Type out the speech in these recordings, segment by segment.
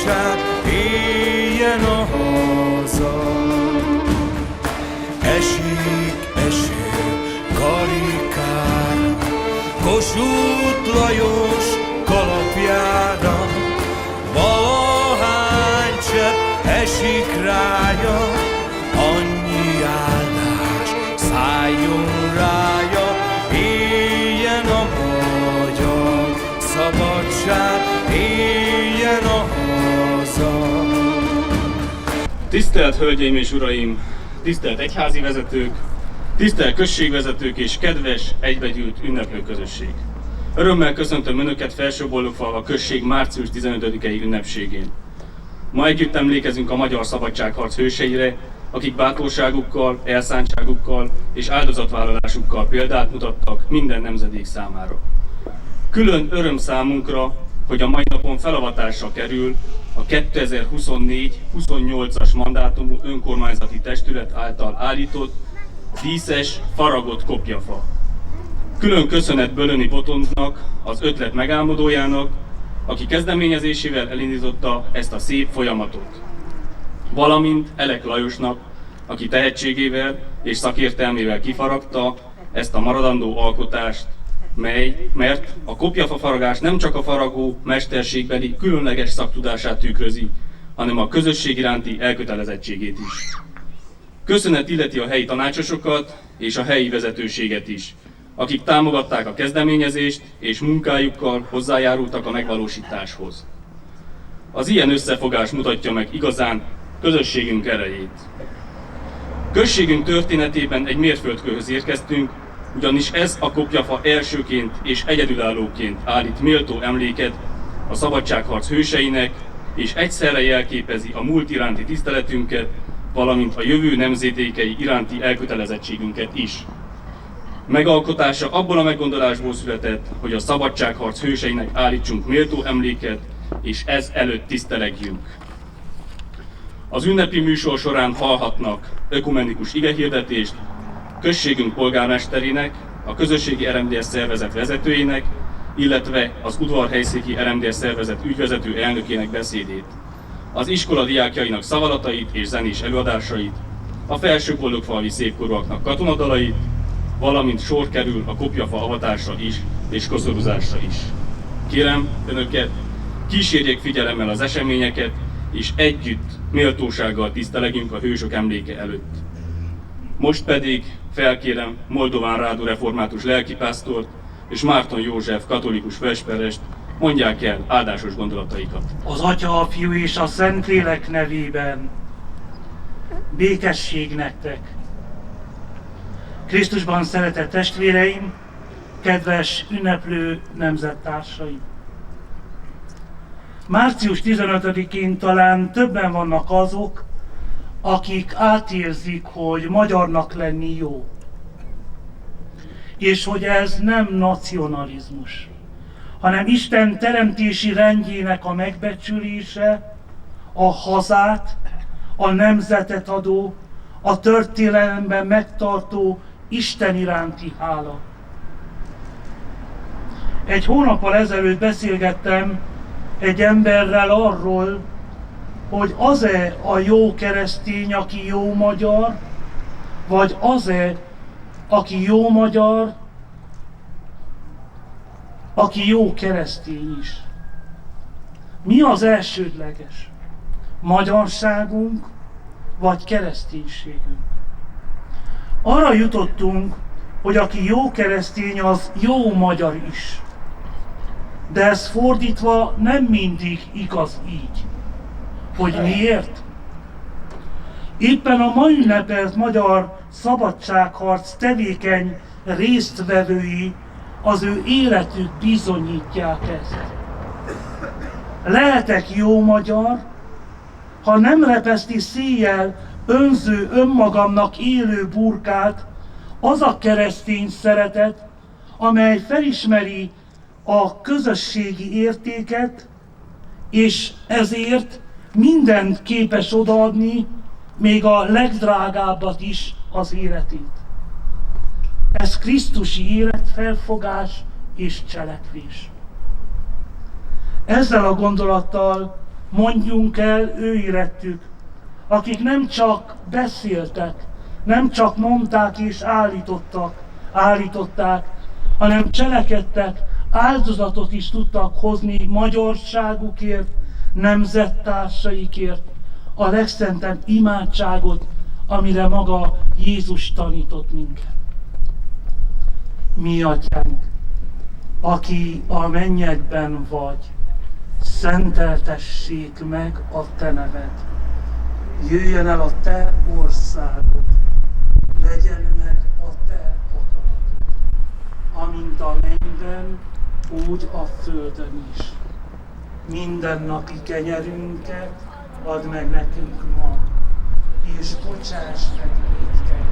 szabadság éljen a haza. Esik eső Karikára, Kossuth Lajos kalapjára, valahány csepp esik rája, annyi áldás szálljon rája, éljen a magyar szabadság, éljen a haza. Tisztelt Hölgyeim és Uraim, tisztelt egyházi vezetők, tisztelt községvezetők és kedves, egybegyűlt ünneplőközösség! Örömmel köszöntöm Önöket Felső-Boldogfalva község március 15-i ünnepségén. Ma együtt emlékezünk a magyar szabadságharc hőseire, akik bátorságukkal, elszántságukkal és áldozatvállalásukkal példát mutattak minden nemzedék számára. Külön öröm számunkra, hogy a mai napon felavatásra kerül a 2024-28-as mandátumú önkormányzati testület által állított, díszes, faragott kopjafa. Külön köszönet Bölöni Botondnak, az ötlet megálmodójának, aki kezdeményezésével elindította ezt a szép folyamatot. Valamint Elek Lajosnak, aki tehetségével és szakértelmével kifaragta ezt a maradandó alkotást, mert a kopjafa faragás nem csak a faragó mesterségbeli különleges szaktudását tükrözi, hanem a közösség iránti elkötelezettségét is. Köszönet illeti a helyi tanácsosokat és a helyi vezetőséget is, akik támogatták a kezdeményezést és munkájukkal hozzájárultak a megvalósításhoz. Az ilyen összefogás mutatja meg igazán közösségünk erejét. Községünk történetében egy mérföldkőhöz érkeztünk, ugyanis ez a kopjafa elsőként és egyedülállóként állít méltó emléket a szabadságharc hőseinek, és egyszerre jelképezi a múlt iránti tiszteletünket, valamint a jövő nemzedékei iránti elkötelezettségünket is. Megalkotása abból a meggondolásból született, hogy a szabadságharc hőseinek állítsunk méltó emléket, és ez előtt tisztelegjünk. Az ünnepi műsor során hallhatnak ökumenikus igehirdetést községünk polgármesterének, a közösségi RMDS szervezet vezetőjének, illetve az udvarhelyszéki RMDS szervezet ügyvezető elnökének beszédét, az iskola diákjainak szavalatait és zenés előadásait, a Felső-Boldogfalvi szépkorúaknak katonadalait, valamint sor kerül a kopjafa avatásra is és koszorúzásra is. Kérem Önöket, kísérjék figyelemmel az eseményeket, és együtt méltósággal tisztelegjünk a hősök emléke előtt. Most pedig felkérem Moldován Rádu református lelkipásztort és Márton József katolikus főesperest, mondják el áldásos gondolataikat. Az Atya, a Fiú és a Szentlélek nevében békesség nektek! Krisztusban szeretett testvéreim, kedves ünneplő nemzettársaim! Március 15-én talán többen vannak azok, akik átérzik, hogy magyarnak lenni jó. És hogy ez nem nacionalizmus, hanem Isten teremtési rendjének a megbecsülése, a hazát, a nemzetet adó, a történelemben megtartó Isten iránti hála. Egy hónappal ezelőtt beszélgettem egy emberrel arról, hogy az-e a jó keresztény, aki jó magyar, vagy az-e, aki jó magyar, aki jó keresztény is. Mi az elsődleges? Magyarságunk, vagy kereszténységünk? Arra jutottunk, hogy aki jó keresztény, az jó magyar is. De ez fordítva nem mindig igaz így. Hogy miért? Éppen a ma ünnepelt magyar szabadságharc tevékeny résztvevői az ő életük bizonyítják ezt. Lehetek jó magyar, ha nem repeszti széjjel önző, önmagamnak élő burkát az a keresztény szeretet, amely felismeri a közösségi értéket, és ezért mindent képes odaadni, még a legdrágábbat is, az életét. Ez krisztusi életfelfogás és cselekvés. Ezzel a gondolattal mondjunk el ő érettük, akik nem csak beszéltek, nem csak mondták és állították, hanem cselekedtek, áldozatot is tudtak hozni magyarságukért, nemzettársaikért, a legszentebb imádságot, amire maga Jézus tanított minket. Mi atyánk, aki a mennyekben vagy, szenteltessék meg a te neved. Jöjjön el a te országod, legyen meg a te akaratod, amint a mennyben, úgy a földön is. Mindennapi kenyerünket add meg nekünk ma, és bocsáss meg vétkeink,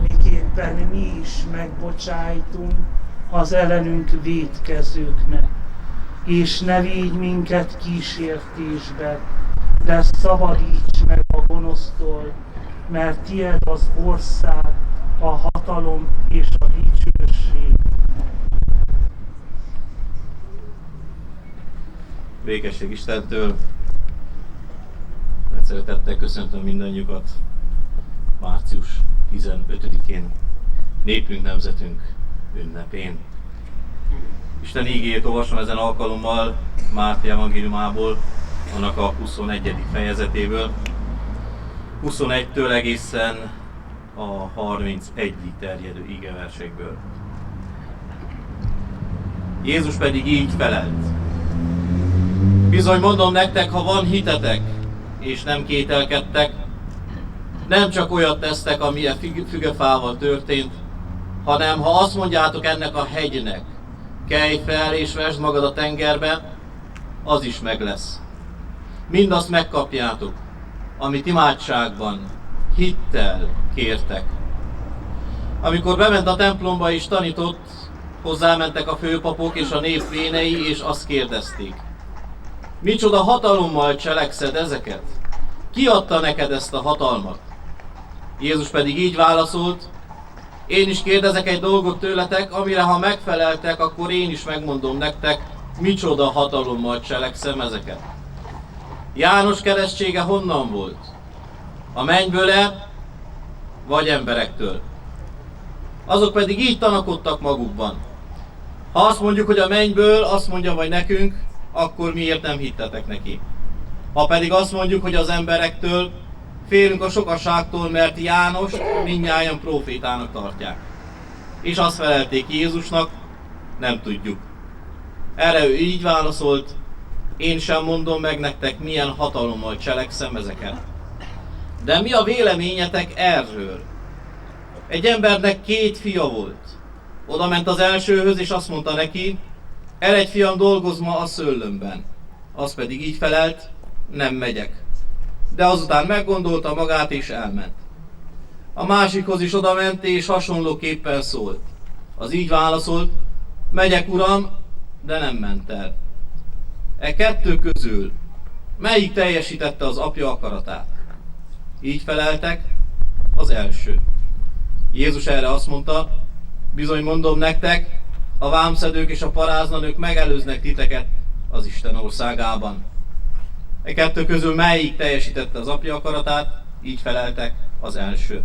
miképpen mi is megbocsájtunk az ellenünk vétkezőknek. És ne vigy minket kísértésbe, de szabadíts meg a gonosztól, mert tied az ország, a hatalom és a dicsőség. Békesség Istentől, mert szeretettel köszöntöm mindannyiukat március 15-én, népünk, nemzetünk ünnepén. Isten ígéjét olvasom ezen alkalommal Máté evangéliumából, annak a 21. fejezetéből, 21-től egészen a 31-ig terjedő igeversekből. Jézus pedig így felelt: bizony mondom nektek, ha van hitetek, és nem kételkedtek, nem csak olyat tesztek, ami a fügefával történt, hanem ha azt mondjátok ennek a hegynek, kelj fel és vesd magad a tengerbe, az is meg lesz. Mindazt megkapjátok, amit imádságban, hittel kértek. Amikor bement a templomba és tanított, hozzámentek a főpapok és a nép vénei, és azt kérdezték: micsoda hatalommal cselekszed ezeket? Ki adta neked ezt a hatalmat? Jézus pedig így válaszolt: én is kérdezek egy dolgot tőletek, amire ha megfeleltek, akkor én is megmondom nektek, micsoda hatalommal cselekszem ezeket. János keresztsége honnan volt? A mennyből-e, vagy emberektől? Azok pedig így tanakodtak magukban: ha azt mondjuk, hogy a mennyből, azt mondja vagy nekünk, akkor miért nem hittetek neki? Ha pedig azt mondjuk, hogy az emberektől, félünk a sokaságtól, mert János mindnyájan prófétának tartják. És azt felelték Jézusnak: nem tudjuk. Erre ő így válaszolt: én sem mondom meg nektek, milyen hatalommal cselekszem ezeket. De mi a véleményetek erről? Egy embernek 2 fia volt. Oda ment az elsőhöz, és azt mondta neki: eredj fiam, dolgozz ma a szőlőmben. Az pedig így felelt: nem megyek. De azután meggondolta magát, és elment. A másikhoz is oda ment, és hasonlóképpen szólt. Az így válaszolt: megyek, uram, de nem ment el. E 2 közül melyik teljesítette az apja akaratát? Így feleltek: az első. Jézus erre azt mondta: bizony mondom nektek, a vámszedők és a paráznanők megelőznek titeket az Isten országában. E 2 közül melyik teljesítette az apja akaratát? Így feleltek: az első.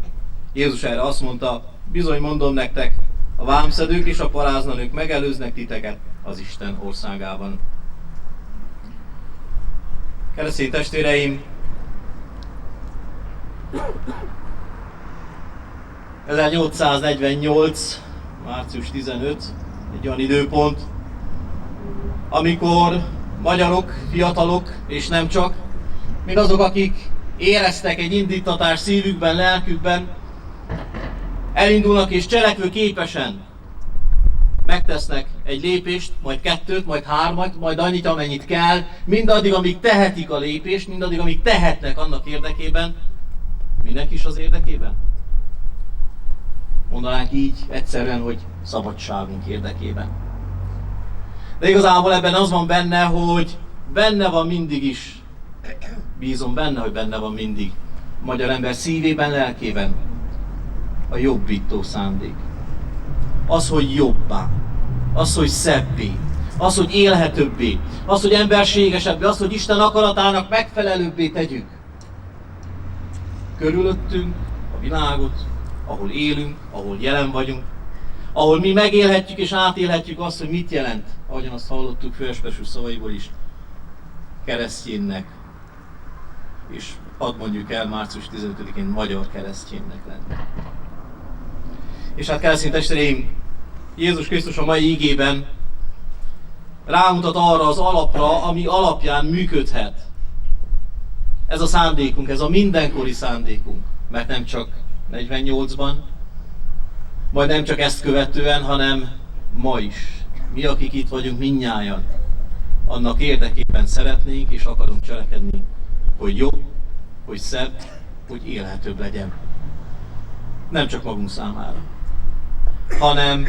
Jézus erre azt mondta: bizony mondom nektek, a vámszedők és a paráznanők megelőznek titeket az Isten országában. Keresztény testvéreim, 1848. március 15, egy olyan időpont, amikor magyarok, fiatalok, és nem csak, mint azok, akik éreztek egy indítatást szívükben, lelkükben, elindulnak és cselekvő képesen megtesznek egy lépést, majd 2, majd 3, majd annyit, amennyit kell, mindaddig, amíg tehetik a lépést, mindaddig, amíg tehetnek annak érdekében, minek is az érdekében? Mondanánk így egyszerűen, hogy szabadságunk érdekében. De igazából ebben az van benne, hogy benne van mindig is, bízom benne, hogy benne van mindig a magyar ember szívében, lelkében a jobbító szándék. Az, hogy jobbá, az, hogy szebbé, az, hogy élhetőbbé, az, hogy emberségesebbé, az, hogy Isten akaratának megfelelőbbé tegyük. Körülöttünk a világot, ahol élünk, ahol jelen vagyunk, ahol mi megélhetjük és átélhetjük azt, hogy mit jelent, ahogyan azt hallottuk Főespes szavaiból is, kereszténynek, és hadd mondjuk el március 15-én magyar kereszténynek lenni. És hát keresztény testvéreim, Jézus Krisztus a mai igében rámutat arra az alapra, ami alapján működhet. Ez a szándékunk, ez a mindenkori szándékunk, mert nem csak 48-ban, majd nem csak ezt követően, hanem ma is. Mi, akik itt vagyunk mindnyájan, annak érdekében szeretnénk és akarunk cselekedni, hogy jobb, hogy szebb, hogy élhetőbb legyen. Nem csak magunk számára, hanem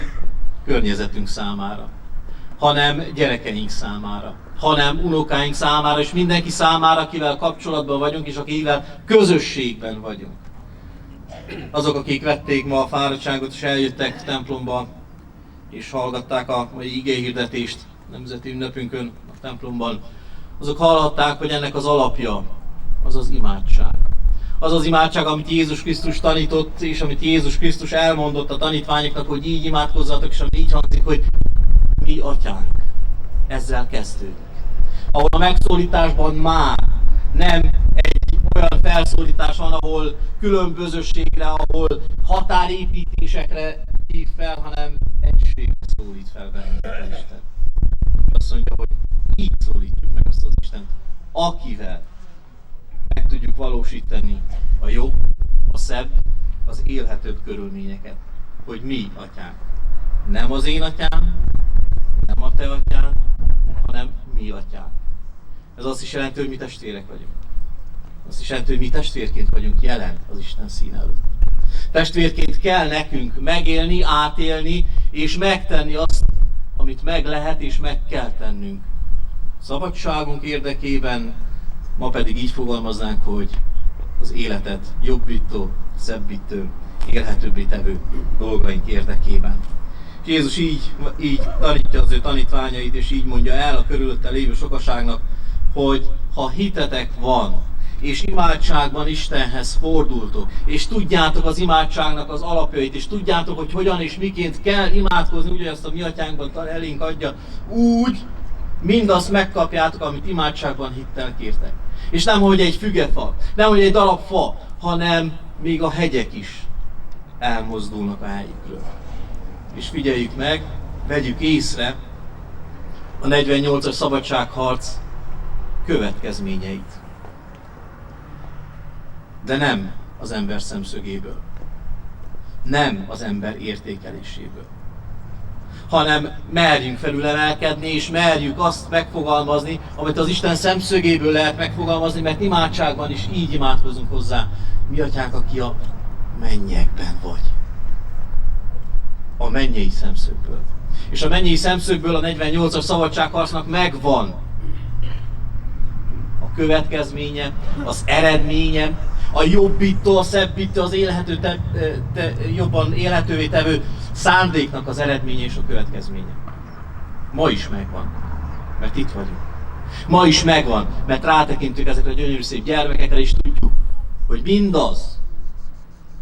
környezetünk számára, hanem gyerekeink számára, hanem unokáink számára, és mindenki számára, akivel kapcsolatban vagyunk, és akivel közösségben vagyunk. Azok, akik vették ma a fáradtságot, és eljöttek templomba, és hallgatták a mai igéhirdetést nemzeti ünnepünkön a templomban, azok hallhatták, hogy ennek az alapja az az imádság. Az az imádság, amit Jézus Krisztus tanított, és amit Jézus Krisztus elmondott a tanítványoknak, hogy így imádkozzatok, és ami így hangzik, hogy mi atyánk. Ezzel kezdődik. Ahol a megszólításban már nem egy olyan felszólítás van, ahol különbözőségre, ahol határépítésekre hív fel, hanem egységre szólít fel bennünket az Isten. És azt mondja, hogy így szólítjuk meg azt az Istent, akivel meg tudjuk valósítani a jobb, a szebb, az élhetőbb körülményeket. Hogy mi, atyánk. Nem az én atyám, nem a te atyád, hanem mi atyánk. Ez azt is jelenti, hogy mi testvérek vagyunk. Azt is jelenti, hogy mi testvérként vagyunk jelen az Isten színe előtt. Testvérként kell nekünk megélni, átélni és megtenni azt, amit meg lehet és meg kell tennünk. Szabadságunk érdekében, ma pedig így fogalmaznánk, hogy az életet jobbító, szebbítő, élhetőbbé tevő dolgaink érdekében. És Jézus így tanítja az ő tanítványait, és így mondja el a körülötte lévő sokaságnak, hogy ha hitetek van, és imádságban Istenhez fordultok, és tudjátok az imádságnak az alapjait, és tudjátok, hogy hogyan és miként kell imádkozni, úgy, hogy ezt a mi atyánkban elénk adja, úgy mindazt megkapjátok, amit imádságban hittel kértek. És nem, hogy egy fügefa, nem, hogy egy darab fa, hanem még a hegyek is elmozdulnak a helyükről. És figyeljük meg, vegyük észre a 48-as szabadságharc következményeit. De nem az ember szemszögéből, nem az ember értékeléséből, hanem merjünk felülemelkedni, és merjük azt megfogalmazni, amit az Isten szemszögéből lehet megfogalmazni, mert imádságban is így imádkozunk hozzá. Mi atyánk, aki a mennyekben vagy. A mennyei szemszögből. És a mennyei szemszögből a 48-as szabadságharcnak megvan a következménye, az eredménye, a jobbító, a szebbítő, az jobban élhetővé tevő szándéknak az eredménye és a következménye. Ma is megvan, mert itt vagyunk. Ma is megvan, mert rátekintünk ezekre a gyönyörű szép gyermekekre, és tudjuk, hogy mindaz,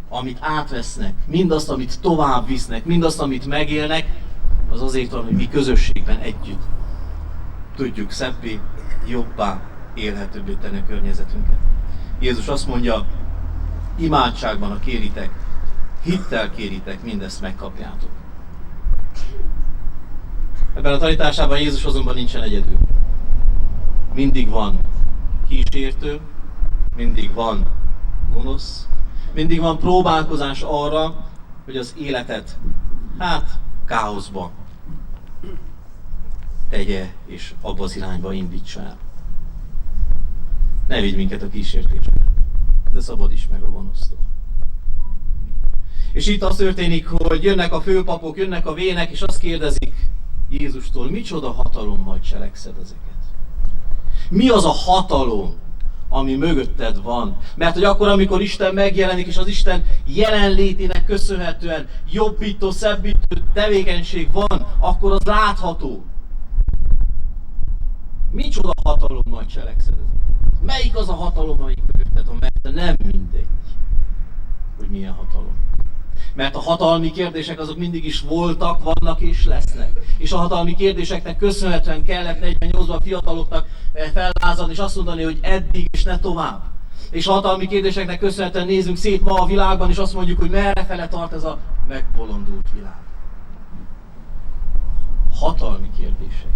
amit átvesznek, mindazt, amit tovább visznek, mindazt, amit megélnek, az azért van, hogy mi közösségben együtt tudjuk szebbé, jobbá, élhetőbbé tenni a környezetünket. Jézus azt mondja, imádságban, ha kéritek, hittel kéritek, mindezt megkapjátok. Ebben a tanításában Jézus azonban nincsen egyedül. Mindig van kísértő, mindig van gonosz, mindig van próbálkozás arra, hogy az életet, káoszba tegye és abba az irányba indítsa el. Ne vigy minket a kísértésbe, de szabadíts meg a gonosztól. És itt az történik, hogy jönnek a főpapok, jönnek a vének, és azt kérdezik Jézustól, micsoda hatalommal cselekszed ezeket? Mi az a hatalom, ami mögötted van? Mert hogy akkor, amikor Isten megjelenik, és az Isten jelenlétének köszönhetően jobbító, szebbítő tevékenység van, akkor az látható. Micsoda hatalommal cselekszed? Melyik az a hatalom, amelyik mögötted van? Mert nem mindegy, hogy milyen hatalom. Mert a hatalmi kérdések azok mindig is voltak, vannak és lesznek. És a hatalmi kérdéseknek köszönhetően kellett 48-ban fiataloknak fellázadni és azt mondani, hogy eddig és ne tovább. És a hatalmi kérdéseknek köszönhetően nézzünk szét ma a világban, és azt mondjuk, hogy merrefele tart ez a megbolondult világ. Hatalmi kérdések.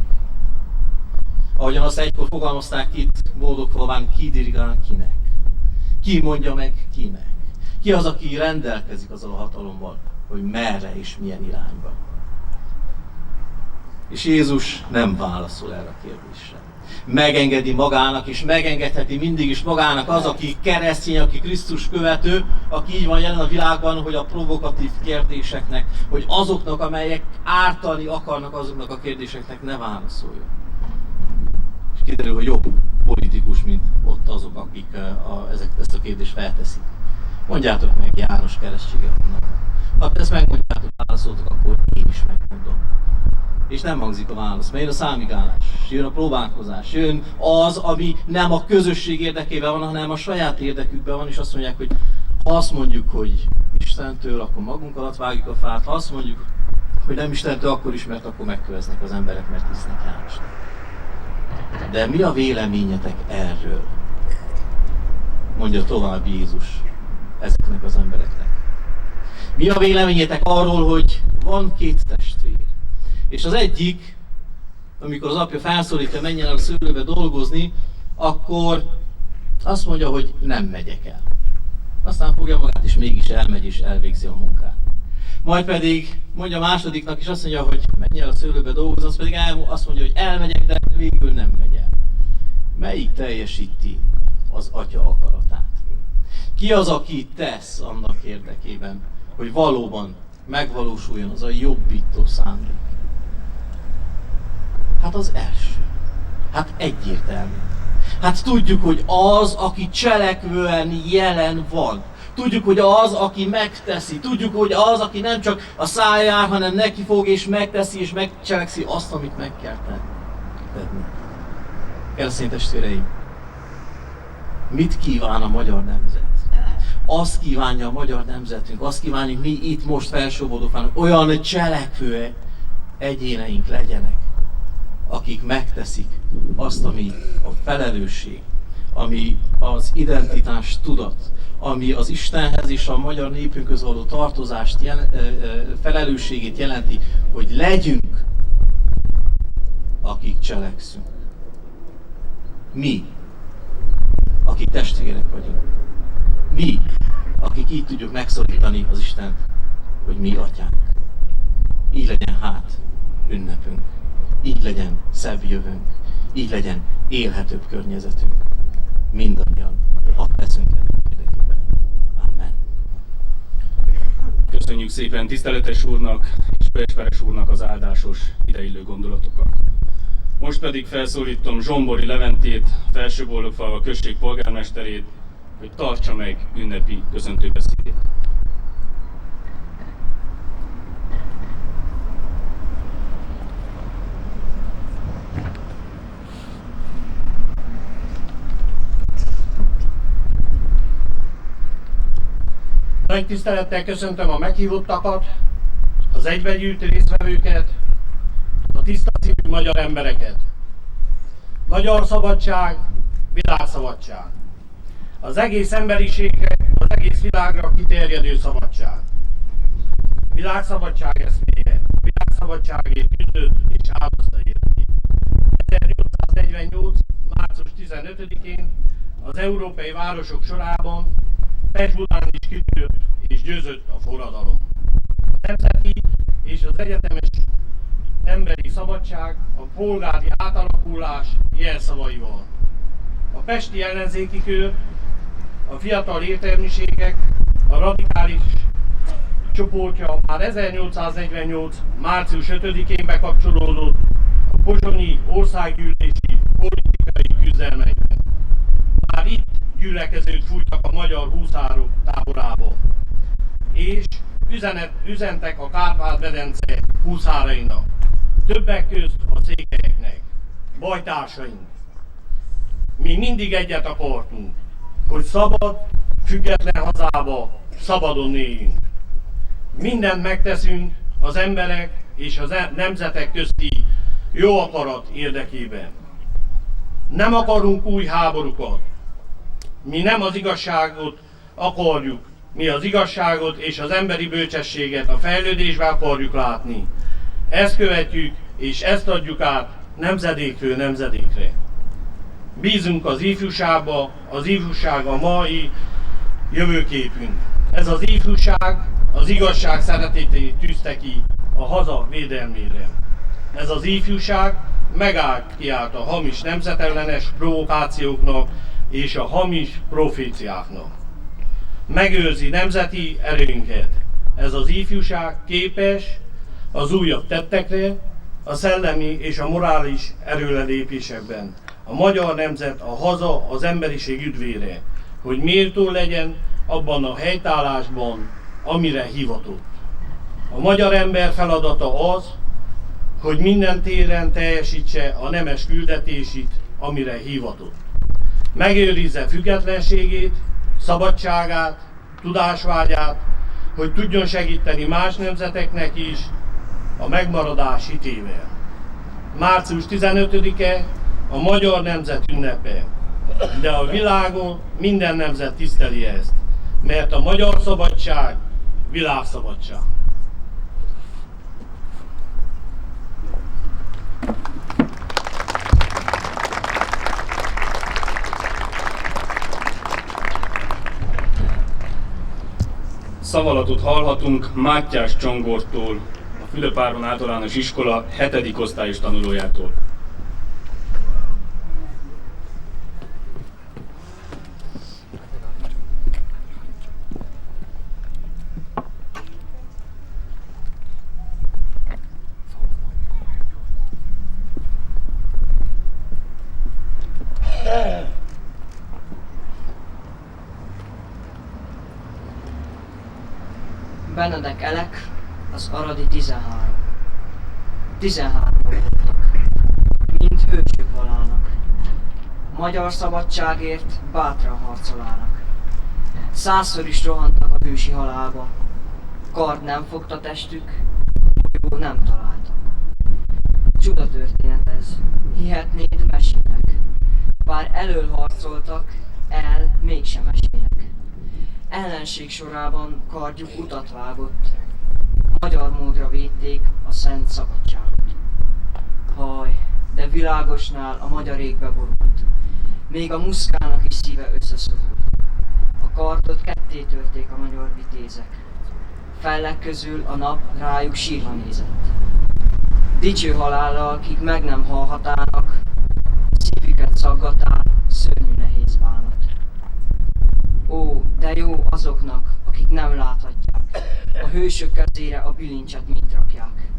Ahogyan azt egykor fogalmazták itt Boldogfalván, ki dirigál kinek? Ki mondja meg kinek? Ki az, aki rendelkezik azzal a hatalommal, hogy merre és milyen irányba? És Jézus nem válaszol erre a kérdésre. Megengedi magának, és megengedheti mindig is magának az, aki keresztény, aki Krisztus követő, aki így van jelen a világban, hogy a provokatív kérdéseknek, hogy azoknak, amelyek ártani akarnak, azoknak a kérdéseknek ne válaszoljon. És kiderül, hogy jobb politikus, mint ott azok, akik ezt a kérdést felteszik. Mondjátok meg, János keresztsége honnan van. Ha ezt megmondjátok, válaszoltok, akkor én is megmondom. És nem hangzik a válasz, mert jön a számigálás, jön a próbálkozás, jön az, ami nem a közösség érdekében van, hanem a saját érdekükben van, és azt mondják, hogy ha azt mondjuk, hogy Istentől, akkor magunk alatt vágjuk a fát, ha azt mondjuk, hogy nem Istentől, akkor is, mert akkor megköveznek az emberek, mert hisznek Jánosnak. De mi a véleményetek erről? Mondja tovább Jézus ezeknek az embereknek. Mi a véleményetek arról, hogy van két testvér? És az egyik, amikor az apja felszólítja, menjen el a szőlőbe dolgozni, akkor azt mondja, hogy nem megyek el. Aztán fogja magát, és mégis elmegy, és elvégzi a munkát. Majd pedig mondja a másodiknak, és azt mondja, hogy menj el a szőlőbe dolgozni, az pedig azt mondja, hogy elmegyek, de végül nem megy el. Melyik teljesíti az atya akaratát? Ki az, aki tesz annak érdekében, hogy valóban megvalósuljon az a jobbító szándék? Hát az első. Hát egyértelmű. Hát tudjuk, hogy az, aki cselekvően jelen van. Tudjuk, hogy az, aki megteszi. Tudjuk, hogy az, aki nem csak a száján, hanem neki fog és megteszi és megcselekszi azt, amit meg kell tenni. Keresztény testvéreim, mit kíván a magyar nemzet? Azt kívánja a magyar nemzetünk, azt kívánjuk mi itt most Felső-Boldogfalván, olyan cselekvő egyéneink legyenek, akik megteszik azt, ami a felelősség, ami az identitás tudat, ami az Istenhez és a magyar népünkhöz való tartozást, felelősségét jelenti, hogy legyünk, akik cselekszünk. Mi, akik testvérek vagyunk. Mi, akik így tudjuk megszorítani az Istent, hogy mi atyánk. Így legyen hát ünnepünk. Így legyen szebb jövőnk, így legyen élhetőbb környezetünk. Mindannyian, ha teszünk ennek érdekében. Amen. Köszönjük szépen tiszteletes úrnak és Beresperes úrnak az áldásos, ideillő gondolatokat. Most pedig felszólítom Zsombori Leventét, Felső-Boldogfalva község polgármesterét, hogy tartsa meg ünnepi köszöntőbeszédét. Nagy tisztelettel köszöntöm a meghívottakat, az egybegyűlt résztvevőket, a tiszta szívű magyar embereket. Magyar szabadság, világszabadság. Az egész emberiségre, az egész világra kiterjedő szabadság. Világszabadság eszméje, világszabadságért küzdött és áldozta életét. 1848. március 15-én az európai városok sorában Pest-Budán is kitört és győzött a forradalom. A nemzeti és az egyetemes emberi szabadság, a polgári átalakulás jelszavaival. A pesti ellenzéki kör, a fiatal értelmiségek, a radikális csoportja már 1848. március 5-én bekapcsolódott a pozsonyi országgyűlési politikai küzdelmekben. Már itt gyülekezőt fújtak a magyar húszárok táborába, és üzentek a Kárpát-medence húszárainak, többek közt a székelyeknek. bajtársaink, mi mindig egyet akartunk, hogy szabad, független hazába szabadon éljünk. Mindent megteszünk az emberek és az nemzetek közti jó akarat érdekében. Nem akarunk új háborúkat. Mi nem az igazságot akarjuk, mi az igazságot és az emberi bölcsességet a fejlődésben akarjuk látni. Ezt követjük és ezt adjuk át nemzedékről nemzedékre. Bízunk az ifjúságba, az ifjúság a mai jövőképünk. Ez az ifjúság az igazság szeretetét tűzte ki a haza védelmére. Ez az ifjúság kiállt a hamis nemzetellenes provokációknak és a hamis proféciáknak. Megőrzi nemzeti erőnket. Ez az ifjúság képes az újabb tettekre, a szellemi és a morális erőlelépésekben. A magyar nemzet, a haza, az emberiség üdvére, hogy méltó legyen abban a helytállásban, amire hivatott. A magyar ember feladata az, hogy minden téren teljesítse a nemes küldetését, amire hivatott. Megőrizze függetlenségét, szabadságát, tudásvágyát, hogy tudjon segíteni más nemzeteknek is a megmaradás hitével. Március 15-e a magyar nemzet ünnepe, de a világon minden nemzet tiszteli ezt, mert a magyar szabadság világszabadság. Szavalatot hallhatunk Mátyás Csongortól, a Fülöp-Áron Általános Iskola 7. osztályos tanulójától. Benedek Elek, az aradi 13. 13 voltak, mind hősök valának. Magyar szabadságért bátran harcolának. 100-szor is rohantak a hősi halálba. Kard nem fogta testük, jó nem találta. Csuda történet ez, hihetnéd mesének. Bár elől harcoltak, el mégsem esének. Ellenség sorában kardjuk utat vágott, magyar módra védték a szent szabadságot. Haj, de világosnál a magyar égbe borult, még a muszkának is szíve összeszorult. A kardot ketté törték a magyar vitézek, fellek közül a nap rájuk sírva nézett. Dicső halállal, kik meg nem halhatának, szívüket szaggatál, szörnyű nehéz bánat. Ó, de jó azoknak, akik nem láthatják, a hősök kezére a bilincset mint rakják.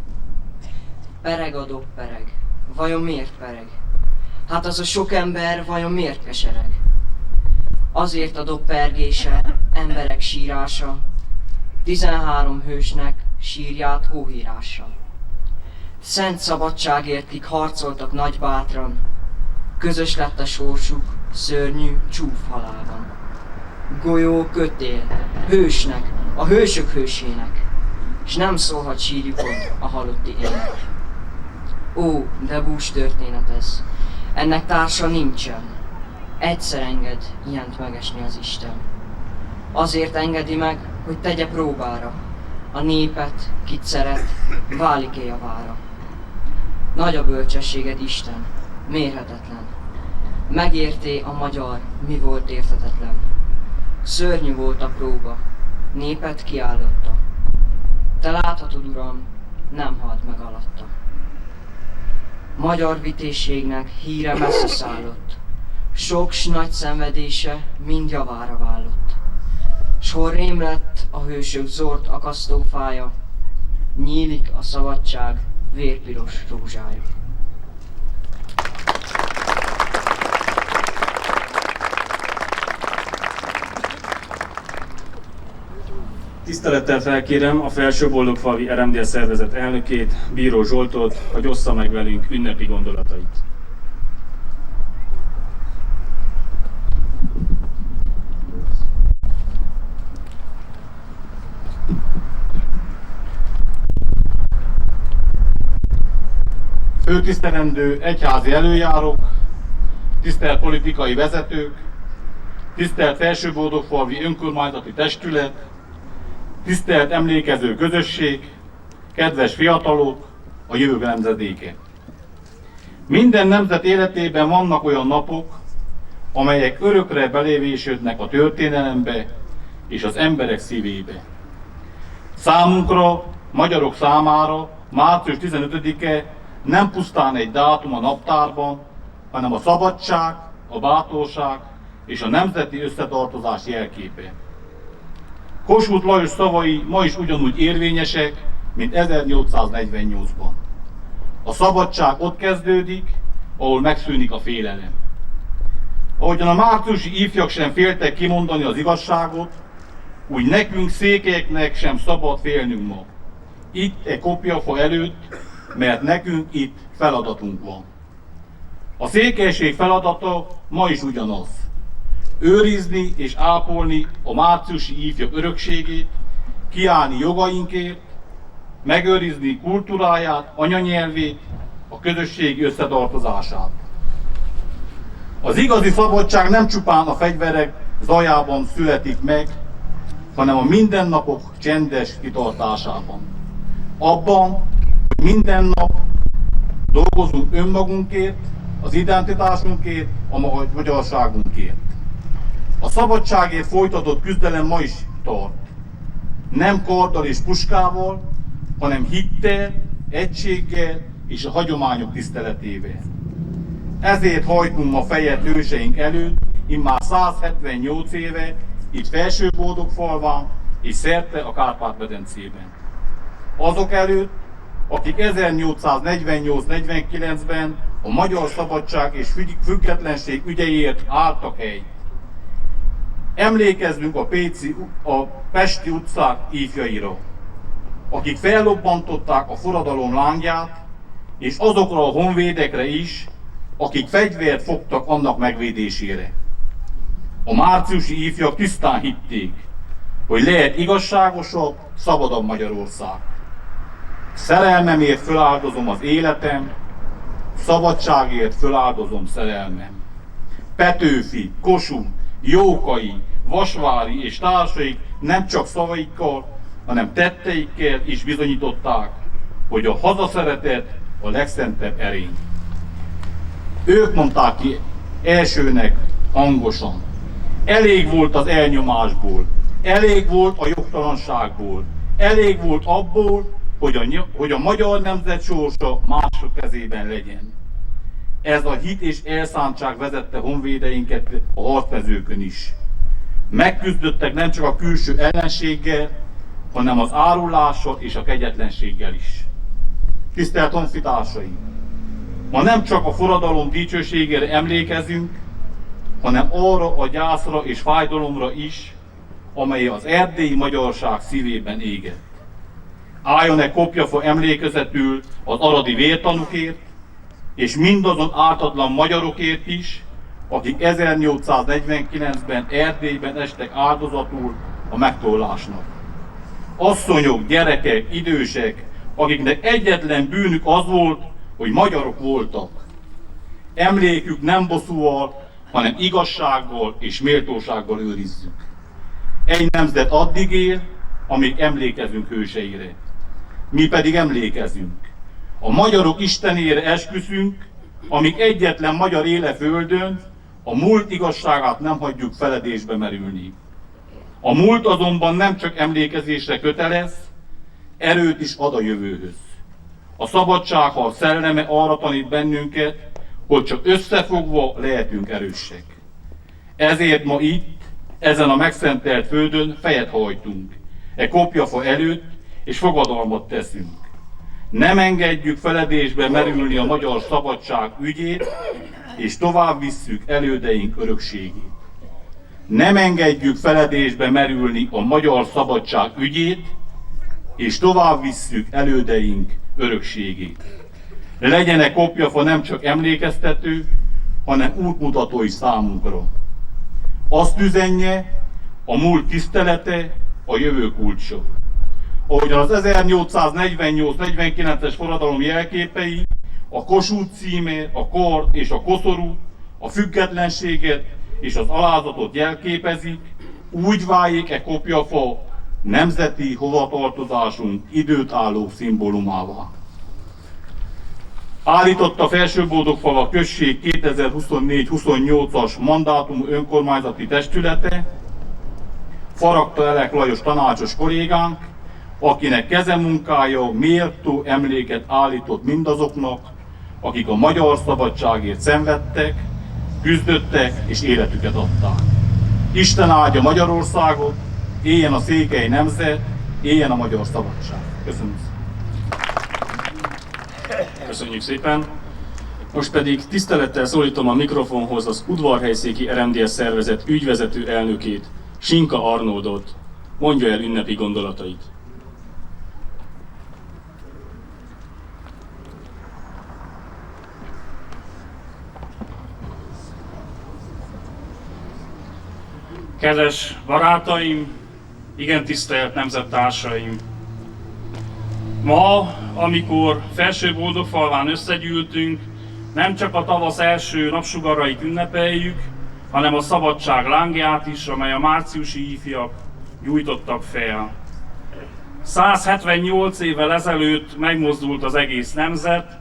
Pereg a dob pereg, vajon miért pereg? Hát az a sok ember vajon miért kesereg? Azért a dob pergése, emberek sírása, 13 hősnek sírját hóhírással. Szent szabadságért, kik harcoltak nagybátran, közös lett a sorsuk szörnyű csúf halálban. Golyó kötél, hősnek, a hősök hősének, s nem szólhat sírjukon a halotti ének. Ó, de bús történet ez, ennek társa nincsen, egyszer enged ilyent megesni az Isten. Azért engedi meg, hogy tegye próbára, a népet, kit szeret, válik-e javára. Nagy a bölcsességed, Isten, mérhetetlen, megérté a magyar, mi volt érthetetlen. Szörnyű volt a próba, népet kiállotta. Te láthatod, Uram, nem halt meg alatta. Magyar vitézségnek híre messze szállott, sok s nagy szenvedése mind javára vállott. S hol rém lett a hősök zord akasztófája, nyílik a szabadság vérpiros rózsája. Tisztelettel felkérem a Felsőboldogfalvi RMDS szervezet elnökét, Bíró Zsoltot, hogy ossza meg velünk ünnepi gondolatait. Főtisztelendő egyházi előjárók, tisztelt politikai vezetők, tisztelt Felsőboldogfalvi önkormányzati testület, tisztelt emlékező közösség, kedves fiatalok, a jövő nemzedéke. Minden nemzet életében vannak olyan napok, amelyek örökre belévésődnek a történelembe és az emberek szívébe. Számunkra, magyarok számára március 15-e nem pusztán egy dátum a naptárban, hanem a szabadság, a bátorság és a nemzeti összetartozás jelképe. Kossuth Lajos szavai ma is ugyanúgy érvényesek, mint 1848-ban. A szabadság ott kezdődik, ahol megszűnik a félelem. Ahogyan a márciusi ifjak sem féltek kimondani az igazságot, úgy nekünk székelyeknek sem szabad félnünk ma. Itt e kopjafa előtt, mert nekünk itt feladatunk van. A székelység feladata ma is ugyanaz. Őrizni és ápolni a márciusi ifjak örökségét, kiállni jogainkért, megőrizni kultúráját, anyanyelvét, a közösségi összetartozását. Az igazi szabadság nem csupán a fegyverek zajában születik meg, hanem a mindennapok csendes kitartásában. Abban, hogy minden nap dolgozunk önmagunkért, az identitásunkért, a magyarságunkért. A szabadságért folytatott küzdelem ma is tart. Nem karddal és puskával, hanem hittel, egységgel és a hagyományok tiszteletével. Ezért hajtunk ma fejet őseink előtt, immár 178 éve, itt Felsőboldogfalván és szerte a Kárpát-medencében. Azok előtt, akik 1848-49-ben a magyar szabadság és függetlenség ügyeiért álltak helyt. Emlékezzünk a pesti utcák ifjaira, akik fellobbantották a forradalom lángját, és azokra a honvédekre is, akik fegyvert fogtak annak megvédésére. A márciusi ifjak tisztán hitték, hogy lehet igazságosabb, szabadabb Magyarország. Szerelmemért föláldozom az életem, szabadságért föláldozom szerelmem. Petőfi, Kossuth, Jókai, Vasvári és társaik nem csak szavaikkal, hanem tetteikkel is bizonyították, hogy a hazaszeretet a legszentebb erény. Ők mondták ki elsőnek hangosan. Elég volt az elnyomásból, elég volt a jogtalanságból, elég volt abból, hogy a magyar nemzet sorsa mások kezében legyen. Ez a hit és elszántság vezette honvédeinket a harcmezőkön is. Megküzdöttek nem csak a külső ellenséggel, hanem az árulással és a kegyetlenséggel is. Tisztelt honfitársaim! Ma nem csak a forradalom dicsőségére emlékezünk, hanem arra a gyászra és fájdalomra is, amely az erdélyi magyarság szívében égett. Álljon-e kopjafa emlékezetül az aradi vértanúkért, és mindazon ártatlan magyarokért is, akik 1849-ben Erdélyben estek áldozatul a megtorlásnak. Asszonyok, gyerekek, idősek, akiknek egyetlen bűnük az volt, hogy magyarok voltak. Emlékük nem bosszúval, hanem igazsággal és méltósággal őrizzük. Egy nemzet addig él, amíg emlékezünk hőseire. Mi pedig emlékezünk. A magyarok istenére esküszünk, amíg egyetlen magyar éle földön, a múlt igazságát nem hagyjuk feledésbe merülni. A múlt azonban nem csak emlékezésre kötelez, erőt is ad a jövőhöz. A szabadsághal szelleme arra tanít bennünket, hogy csak összefogva lehetünk erősek. Ezért ma itt, ezen a megszentelt földön fejet hajtunk, e kopjafa előtt, és fogadalmat teszünk. Nem engedjük feledésbe merülni a magyar szabadság ügyét, és tovább visszük elődeink örökségét. Nem engedjük feledésbe merülni a magyar szabadság ügyét, és tovább visszük elődeink örökségét. Legyen-e kopjafa nem csak emlékeztető, hanem útmutató is számunkra. Azt üzenje, a múlt tisztelete, a jövő kulcsa. Ahogyan az 1848-49-es forradalom jelképei a Kossuth címét, a kard és a koszorú, a függetlenséget és az alázatot jelképezik, úgy váljék kopjafa nemzeti hovatartozásunk időt álló szimbólumává. Állította Felső-Boldogfalva község 2024-28-as mandátum önkormányzati testülete, Faragta Elek Lajos tanácsos kollégánk, akinek kezemunkája méltó emléket állított mindazoknak, akik a magyar szabadságért szenvedtek, küzdöttek és életüket adták. Isten áldja Magyarországot, éljen a székely nemzet, éljen a magyar szabadság. Köszönöm szépen. Köszönjük szépen! Most pedig tisztelettel szólítom a mikrofonhoz az udvarhelyszéki RMDS szervezet ügyvezető elnökét, Sinka Arnoldot. Mondja el ünnepi gondolatait. Kedves barátaim, igen tisztelt nemzettársaim! Ma, amikor Felső-Boldogfalván összegyűltünk, nem csak a tavasz első napsugarait ünnepeljük, hanem a szabadság lángját is, amely a márciusi ifjak gyújtottak fel. 178 évvel ezelőtt megmozdult az egész nemzet,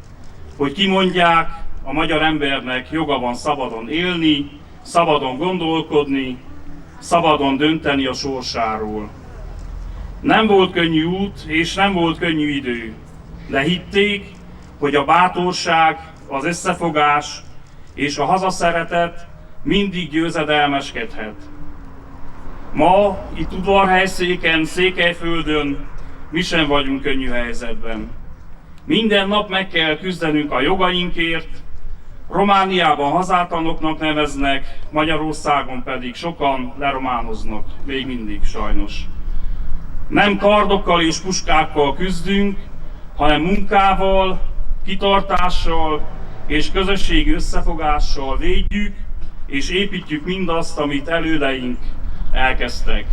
hogy kimondják, a magyar embernek joga van szabadon élni, szabadon gondolkodni, szabadon dönteni a sorsáról. Nem volt könnyű út, és nem volt könnyű idő, de hitték, hogy a bátorság, az összefogás és a hazaszeretet mindig győzedelmeskedhet. Ma, itt udvarhelyszéken, Székelyföldön mi sem vagyunk könnyű helyzetben. Minden nap meg kell küzdenünk a jogainkért, Romániában hazártanoknak neveznek, Magyarországon pedig sokan lerománoznak, még mindig sajnos. Nem kardokkal és puskákkal küzdünk, hanem munkával, kitartással és közösségi összefogással védjük és építjük mindazt, amit elődeink elkezdtek.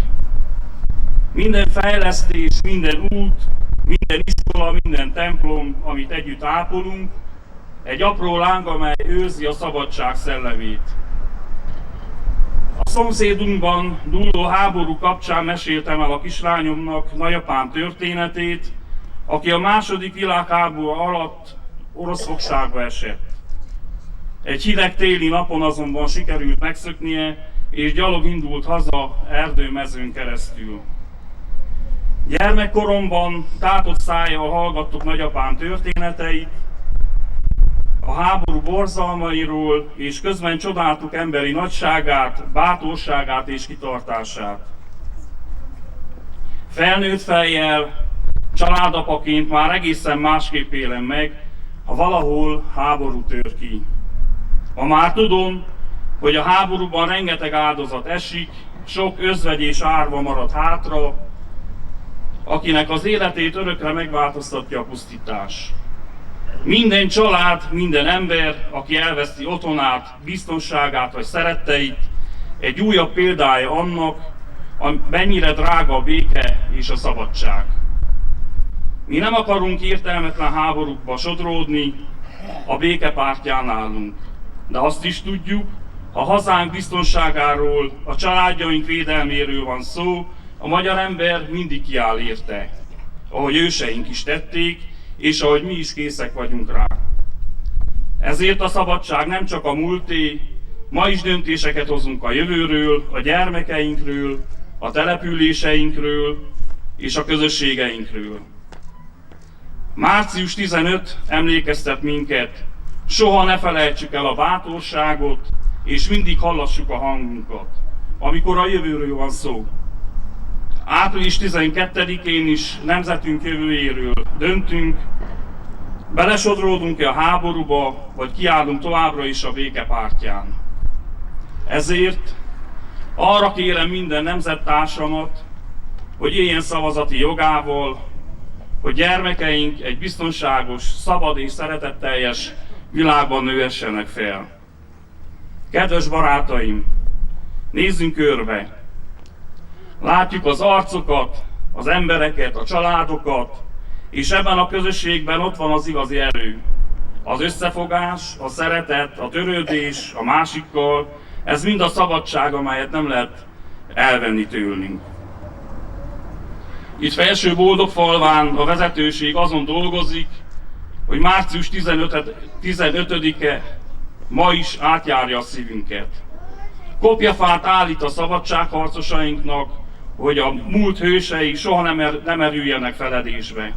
Minden fejlesztés, minden út, minden iskola, minden templom, amit együtt ápolunk, egy apró láng, amely őrzi a szabadság szellemét. A szomszédunkban dúló háború kapcsán meséltem el a kislányomnak, nagyapám történetét, aki a II. Világháború alatt orosz fogságba esett. Egy hideg téli napon azonban sikerült megszöknie, és gyalog indult haza erdőmezőn keresztül. Gyermekkoromban tátott szájjal hallgattuk nagyapám történeteit, a háború borzalmairól, és közben csodáltuk emberi nagyságát, bátorságát és kitartását. Felnőtt fejjel, családapaként már egészen másképp élem meg, ha valahol háború tör ki. Ma már tudom, hogy a háborúban rengeteg áldozat esik, sok özvegy és árva marad hátra, akinek az életét örökre megváltoztatja a pusztítás. Minden család, minden ember, aki elveszti otthonát, biztonságát vagy szeretteit, egy újabb példája annak, mennyire drága a béke és a szabadság. Mi nem akarunk értelmetlen háborúkba sodródni, a béke pártján állunk. De azt is tudjuk, ha hazánk biztonságáról, a családjaink védelméről van szó, a magyar ember mindig kiáll érte, ahogy őseink is tették, és ahogy mi is készek vagyunk rá. Ezért a szabadság nem csak a múlté, ma is döntéseket hozunk a jövőről, a gyermekeinkről, a településeinkről és a közösségeinkről. Március 15 emlékeztet minket, soha ne felejtsük el a bátorságot, és mindig hallassuk a hangunkat, amikor a jövőről van szó. Április 12-én is nemzetünk jövőjéről döntünk, belesodródunk-e a háborúba, vagy kiállunk továbbra is a béke pártján. Ezért arra kérem minden nemzettársamat, hogy éljen szavazati jogával, hogy gyermekeink egy biztonságos, szabad és szeretetteljes világban nőhessenek fel. Kedves barátaim, nézzünk körbe! Látjuk az arcokat, az embereket, a családokat, és ebben a közösségben ott van az igazi erő. Az összefogás, a szeretet, a törődés a másikkal, ez mind a szabadság, amelyet nem lehet elvenni tőlünk. Itt Felső Boldogfalván a vezetőség azon dolgozik, hogy március 15-e ma is átjárja a szívünket. Kopjafát állít a szabadságharcosainknak, hogy a múlt hősei soha nem erüljenek feledésbe,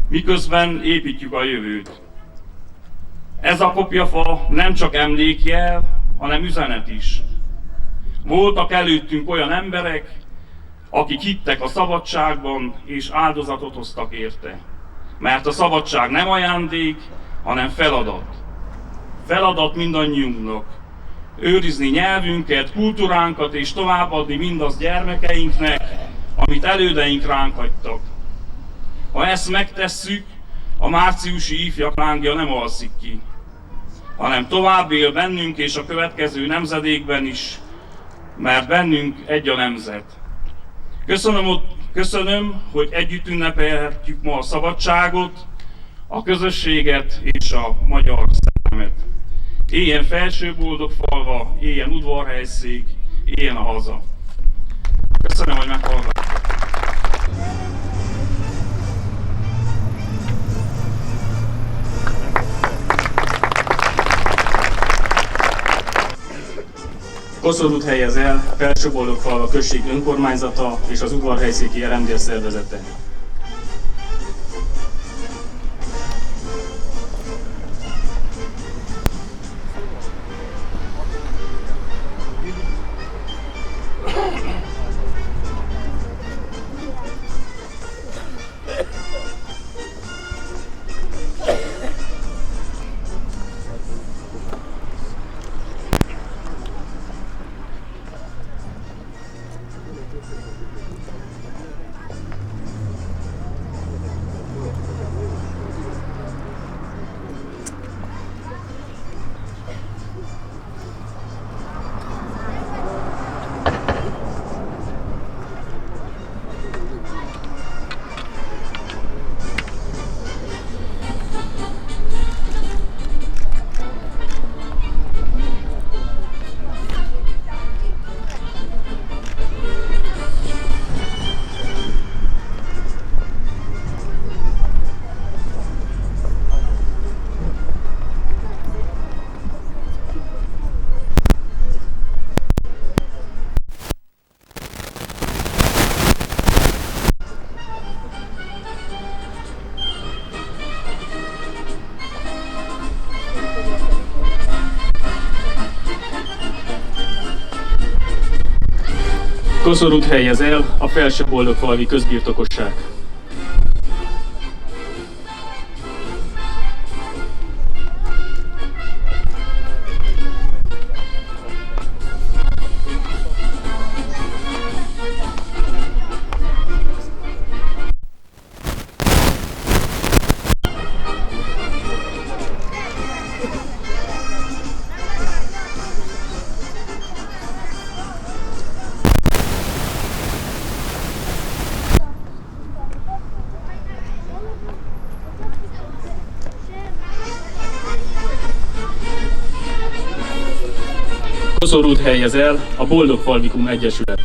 miközben építjük a jövőt. Ez a kopjafa nem csak emlékjel, hanem üzenet is. Voltak előttünk olyan emberek, akik hittek a szabadságban és áldozatot hoztak érte. Mert a szabadság nem ajándék, hanem feladat. Feladat mindannyiunknak. Őrizni nyelvünket, kultúránkat és továbbadni mindazt gyermekeinknek, amit elődeink ránk hagytak. Ha ezt megtesszük, a márciusi ifjak lángja nem alszik ki, hanem tovább él bennünk és a következő nemzedékben is, mert bennünk egy a nemzet. Köszönöm, hogy együtt ünnepelhetjük ma a szabadságot, a közösséget és a magyar szellemet. Éljen Felső Boldogfalva, éljen Udvarhelyszék, éljen a haza. Köszönöm, hogy meghallgattak. Koszorút helyez el Felső Boldogfalva község önkormányzata és az udvarhelyszéki RMDS szervezete. Koszorút helyez el a Felső Boldogfalvi közbirtokosság. Koszorút helyez el a Boldogfalvikum Egyesület.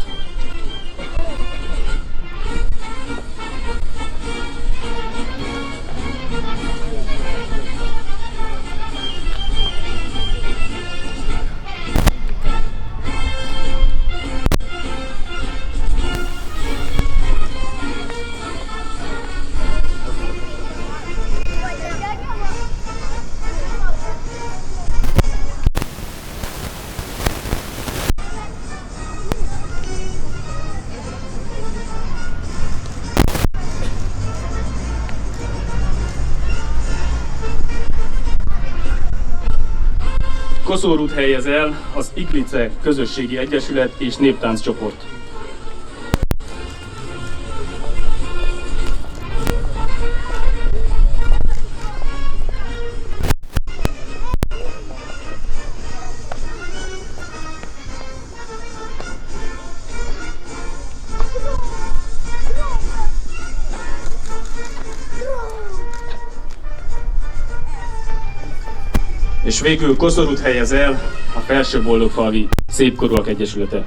Koszorút helyez el az Iglice Közösségi Egyesület és Néptánccsoport. És végül koszorút helyez el a Felső Boldogfalvi Szépkorúak Egyesülete.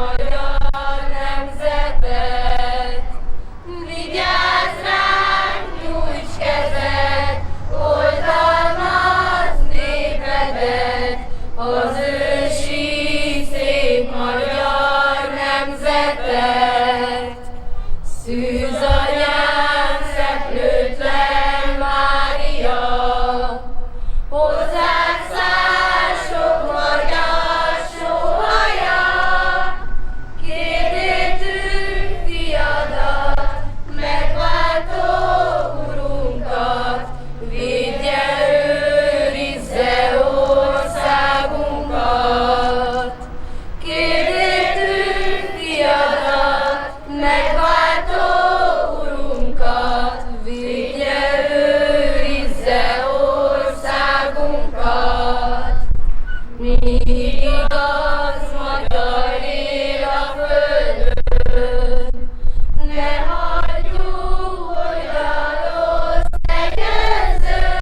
magyar nemzetet. Vigyázz ránk, nyújts kezed, oltalmazd népedet, az ősi szép magyar nemzetet. Szűz anyánk, szeplőtlen Mária, hozzád száll sok magyar sóhajja. Kérdétünk fiadat, megváltó urunkat, védje, őrizze országunkat. Kérdétünk fiadat, megváltó urunkat, védje, őrizze országunkat. Míg igaz magyar él a földön, ne hagyjuk, hogy a rossz tegezön.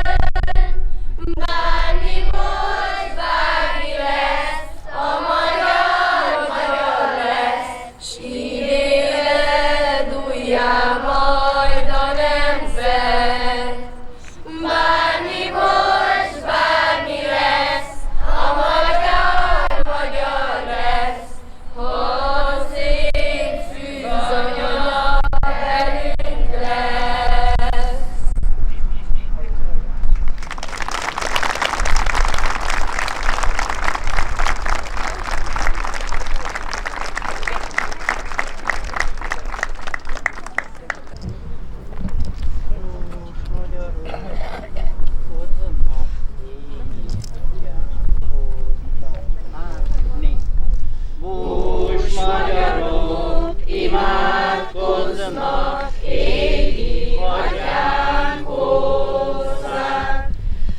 Bármi most, bármi lesz, a magyar magyar lesz, s így éled újjá majd a nemzet. Bármi most, bármi lesz, a magyar magyar lesz, ha a szép szűz anya velünk lesz. Bús magyarok imádkoznak égi atyánk hozzá,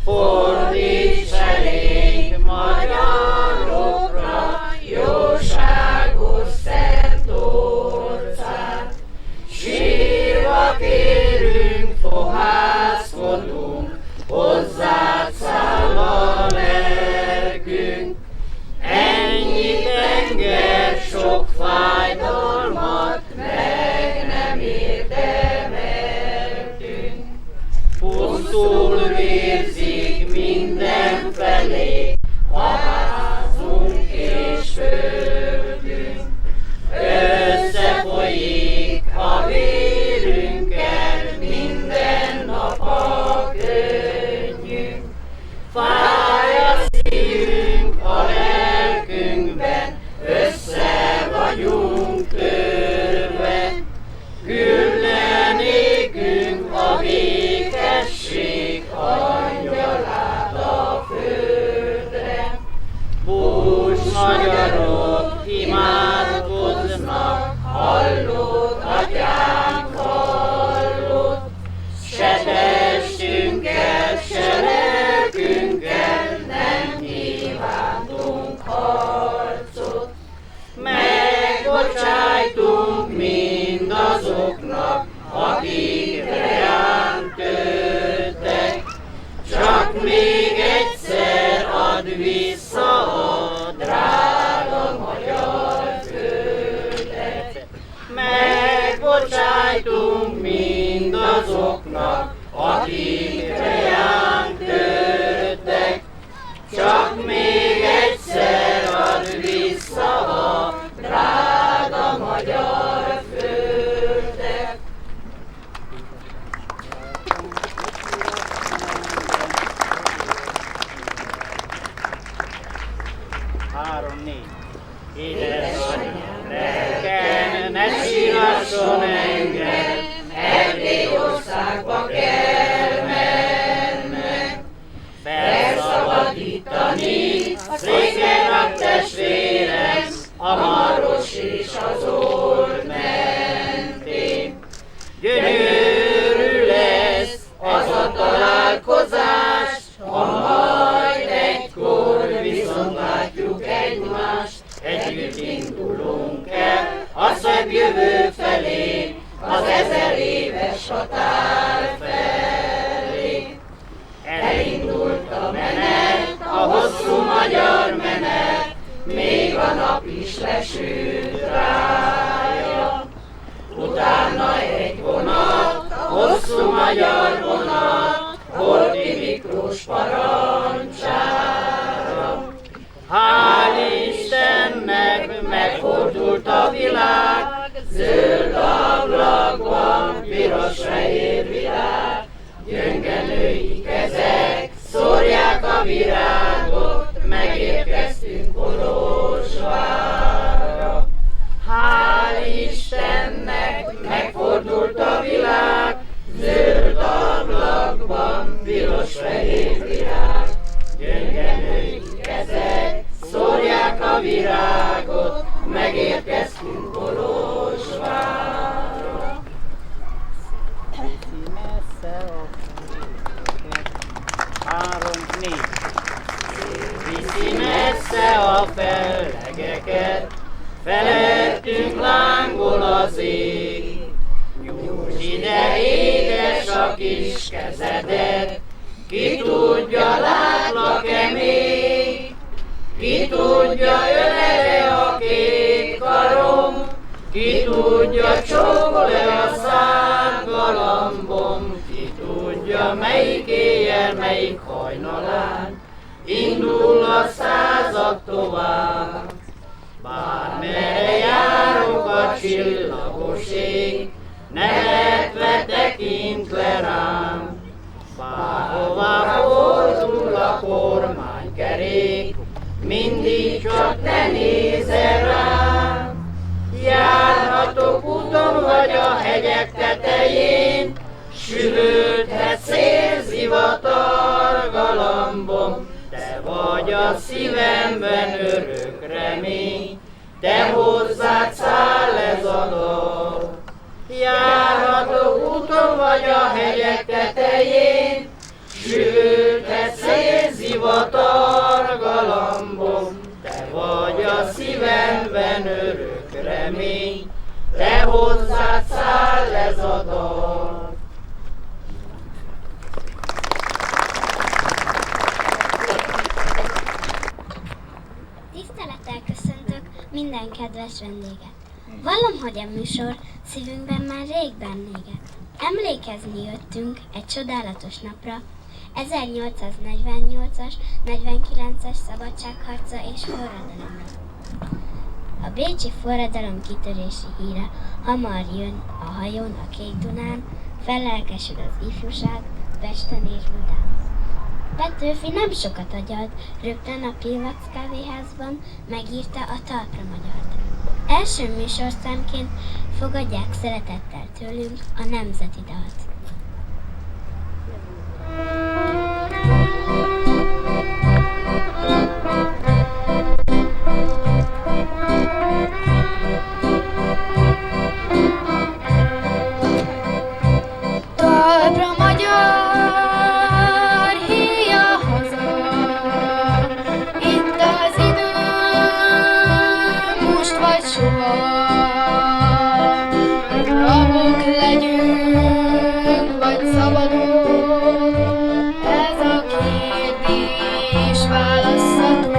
fordíts elénk magyarokra jóságos szent orcát. Sírva kérünk, fohászkodunk, hozzád száll a lelkünk. Ennyit enged, sok fájdalmat meg nem érdemeltünk. Pusztul vérzik mindenfelé a házunk és földünk. Összefolyik a vérünkkel minden nap a könnyünk. Fáj a szívünk a lelkünkben, össze vagyunk törve. Küld le nékünk a békesség angyalát a földre. Bús magyarok imádkoznak, hallott atyánk, hallott. Se testünkkel, se lelkünkkel nem kívántunk harcot. Megbocsájtunk mindazoknak, akik reánk törtek. Csak még egyszer add vissza a drága magyar földet. Megbocsájtunk mindazoknak, akik reánk törtek. Csak még egyszer add vissza a drága magyar földet. Édesanyám, lelkem, ne sírasson engem, Erdély országba kell. zöld ablakban, piros-fehér virág, gyönge női kezek szórják a virágot, megérkeztünk Kolozsvárra. Hál' Istennek megfordult a világ, zöld ablakban, piros-fehér virág, gyönge női kezek szórják a virágot, megérkeztünk Kolozsvárra. Viszi messze a fellegeket, felettünk lángol az ég. Nyújtsd ide, édes, a kis kezedet, ki tudja, látlak-e még? Ki tudja, ölele a két karom, ki tudja, csókol-e a szád galambom, ki tudja, melyik éjjel, melyik hajnalán indul a század tovább. Bármerre járok a csillagos ég, nevetve tekint le rám. Bárhová fordul a kormánykerék, mindig csak te nézel rám. Járhatok úton vagy a hegyek tetején, sülődhet szélzivatar galambom, te vagy a szívemben örök remény, te hozzád száll ez a dal. Járhatok úton vagy a hegyek tetején, sülődhet szélzivatar galambom, te vagy a szívemben örök remény, te hozzád száll ez a dal. Tisztelettel köszöntök minden kedves vendéget. Vallom, hogy a műsor szívünkben már rég bennégett. Emlékezni jöttünk egy csodálatos napra, 1848-as, 49-es szabadságharca és forradalomra. A bécsi forradalom kitörési híre hamar jön a hajón a Kék Dunán, fellelkesül az ifjúság Pesten és Budán. Petőfi nem sokat agyalt, rögtön a Pilvac kávéházban megírta a Talpra Magyart. Első műsorszámként fogadják szeretettel tőlünk a nemzeti dalt. Talpra magyar, híja haza, itt az idő, most vagy soha. Rabok legyünk, vagy szabadok, ez a kérdés választható.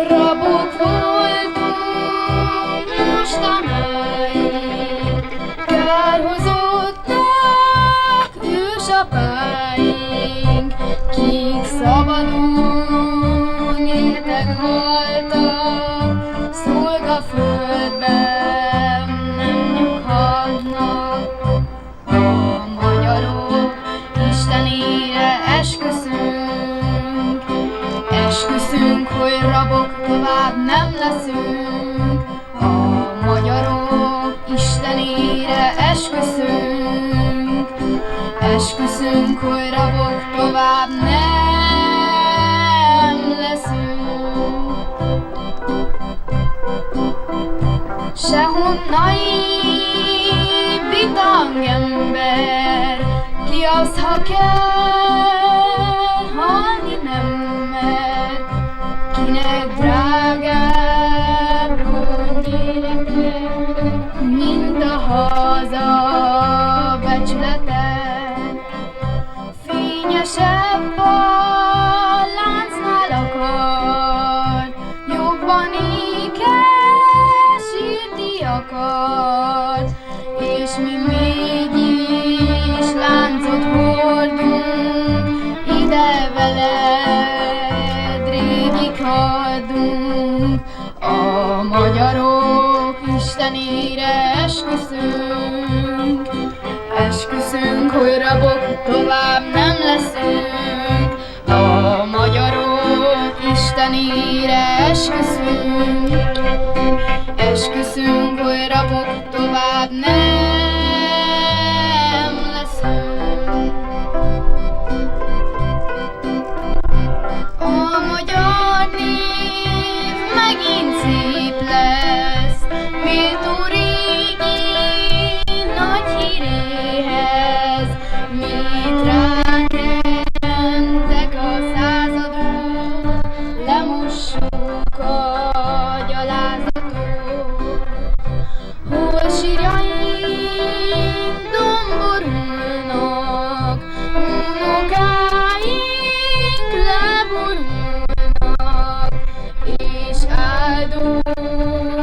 Rabok voltunk mostanáig, kárhozottak ősapáink, kik szabadon éltek, haltak, szolgaföldben nem nyughatnak. A magyarok Istenére esküszünk, esküszünk, hogy rabok tovább nem leszünk. A magyarok Istenére esküszünk, esküszünk, hogy rabok tovább nem leszünk. Sehonnan bitangember, ki az, ha kell, halni nem mer, kinek drágább, hogy éleke, mint a haza becsülete. Fényesebb a láncnál akar, jobban ékesíti akar, és mi mégis láncot hordunk, ide veled régi kardunk. A magyarok magyarok istenére esküszünk. Esküszünk, hogy rabok tovább nem leszünk. A magyarok istenére esküszünk. Esküszünk, hogy rabok tovább nem leszünk. A magyar név megint szép lesz, méltó régi nagy híréhez. Mit ránk rentek a századok, lemossuk a gyalázatot. Hol sírjaink domborulnak, unokáink leborulnak, és áldó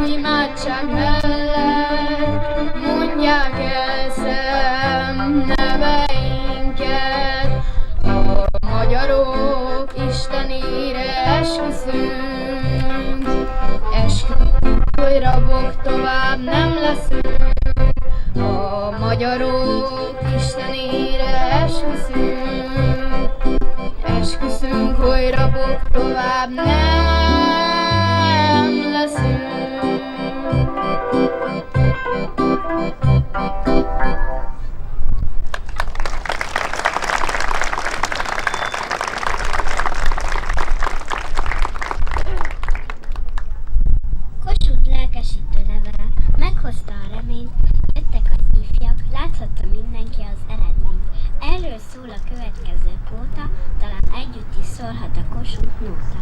imádság mellett mondják el szemneveinket. A magyarok istenére esküszünk. Esküszünk, hogy rabok tovább nem leszünk. A magyarok istenére esküszünk. Esküszünk, hogy rabok tovább nem leszünk. Kossuth lelkesítő levele meghozta a reményt, jöttek az ifjak, láthatta mindenki az eredményt. Erről szól a következő kóta, talán együtt is szólhat a Kossuth nóta.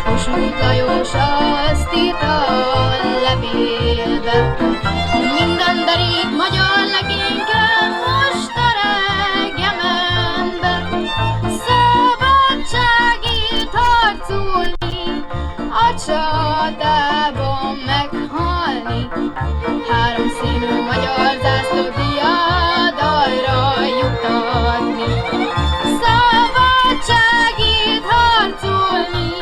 Kossuth Lajos azt írta a levélbe: minden derék magyar legényke most a regimentbe. Szabadságért harcolni, a csatában meghalni. Háromszínű magyar zászló diadalra juttatni. Szabadságért harcolni,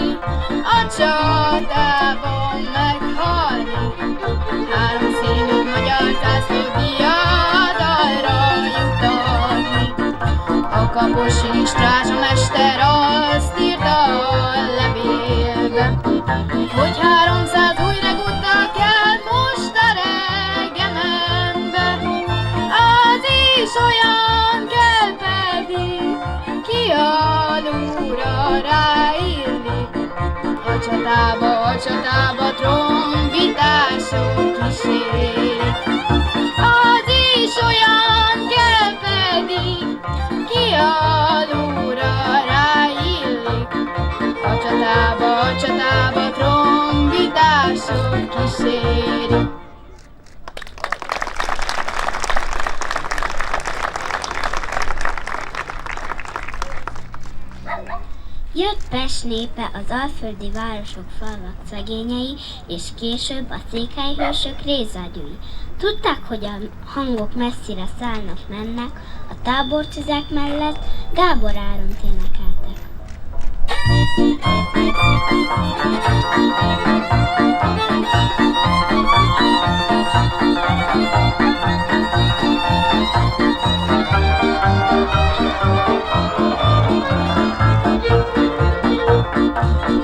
a csatában meghalni. Háromszínű magyar zászló diadalra juttatni. A kaposi strázsamester azt írta a levélbe, hogy 300 új regutta kell most a regimentbe. Az is olyan kell pedig, kialulra ráillik. A csatába trombitások kísérik. Az is olyan kell pedig, kialulra ráillik. A csatába trombitások kísérik. Jött Pest népe, az alföldi városok, falvak szegényei, és később a székelyhősök rézádjúi. Tudták, hogy a hangok messzire szállnak, mennek, a tábortüzek mellett Gábor Áront énekeltek.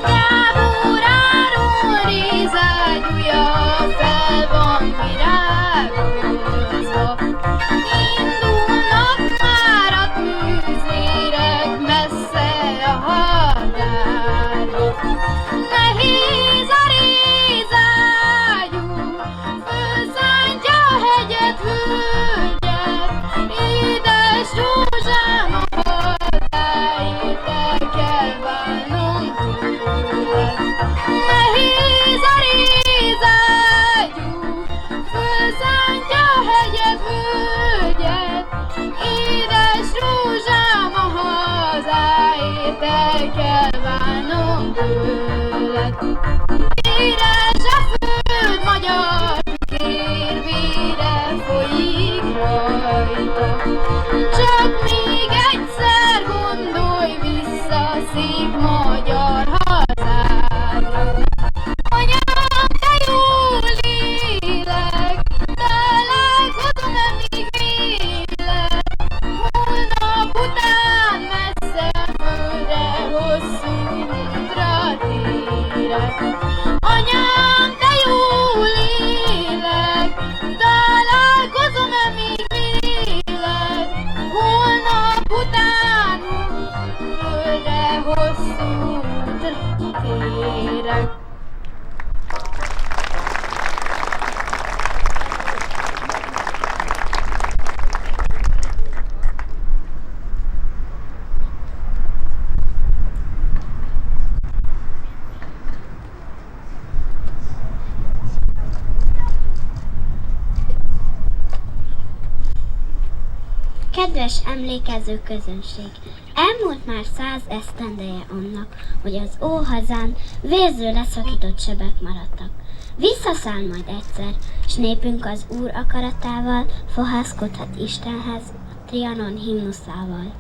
Gábor Áron rézádjúja fel van virágozva. Indulnak már a tűzérek messze a határba. Nehéz a rézágyú, fölszántja a hegyet, hölgyet. Édes rózsám, a hazáért el kell válnom tőled. Nehéz a rézágyú, fölszántja a hegyet, hölgyet. Édes rózsám, a hazáért el kell válnom tőled. Anyám, de jól élek, találkozom-e még véled? Holnap után földre hosszú útra térek. Kedves emlékező közönség! Elmúlt már 100 esztendeje annak, hogy az óhazán vérző leszakított sebek maradtak. Visszaszáll majd egyszer, s népünk az Úr akaratával fohászkodhat Istenhez a Trianon himnuszával.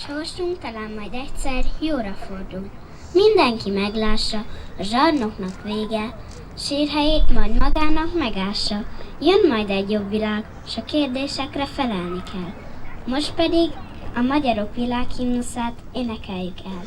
Sorsunk talán majd egyszer jóra fordul. Mindenki meglássa, a zsarnoknak vége, sírhelyét majd magának megássa. Jön majd egy jobb világ, s a kérdésekre felelni kell. Most pedig a magyarok világhimnuszát énekeljük el.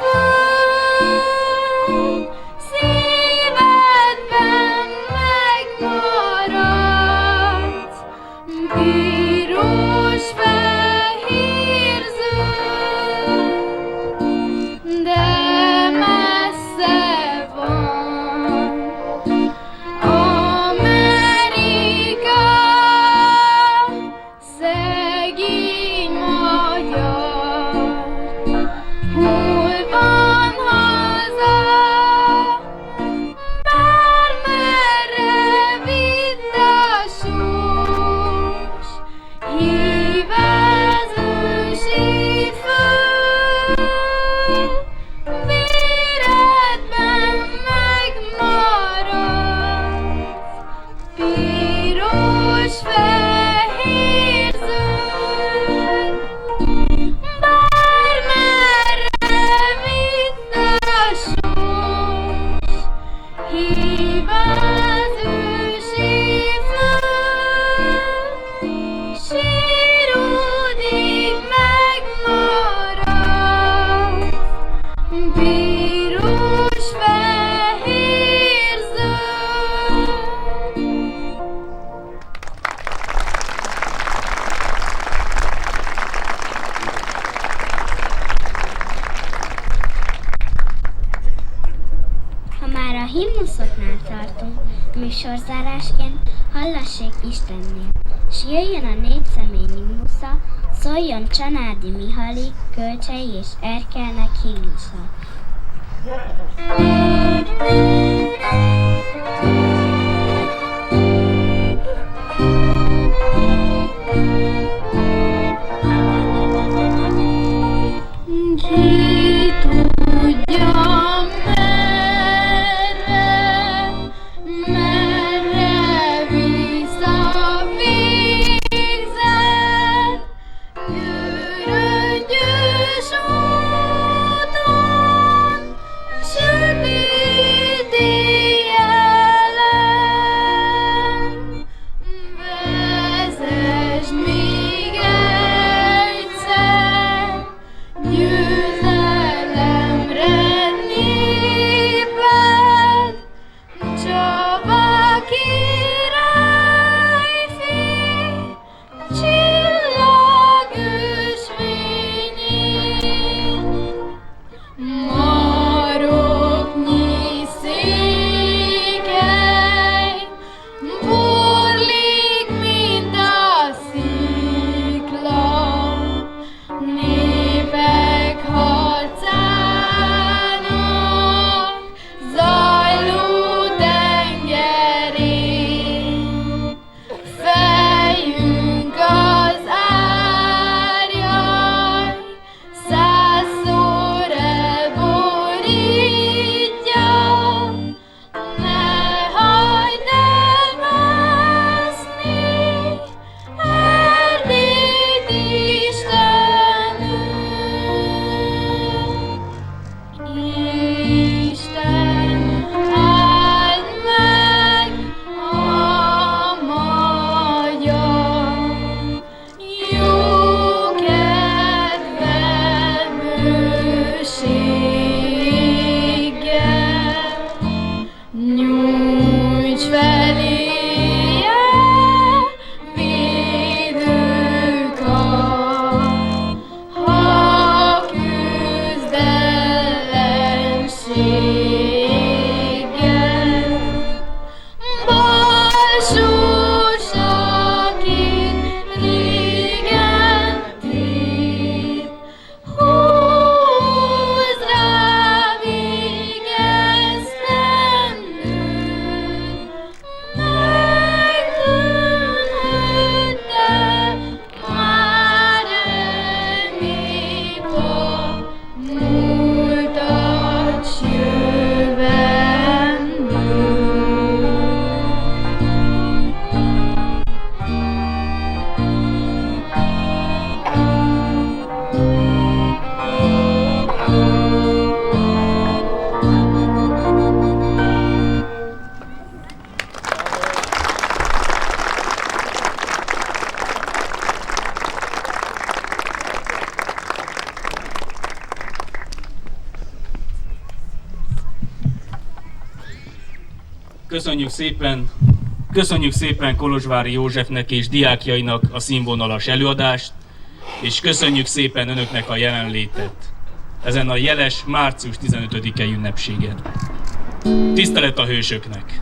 föld, szívedben megmaradt, piros, fehér, zöld, de messze van Amerika, szegény magyar. Hol van haza, bármerre vidd a sors, hív az ősi föld, véredben megmaradt, piros, fehér, zöld, bármerre vidd a sors, hív az ősi föld, síródig megmaradt, piros, fehér, zöld. Ha már a himnuszoknál tartunk, műsorzárásként hallassék Istennél, s jöjjön a 4 személy himnusza, szóljon Csanádi Mihalik, Kölcsei és Erkelnek himnusza. Ki tudja merre visz a végzet, györöngyös úton, sötét éjjelen. Vezess még egyszer győzelemre. Köszönjük szépen Kolozsvári Józsefnek és diákjainak a színvonalas előadást, és köszönjük szépen önöknek a jelenlétet ezen a jeles március 15-i ünnepségen. Tisztelet a hősöknek!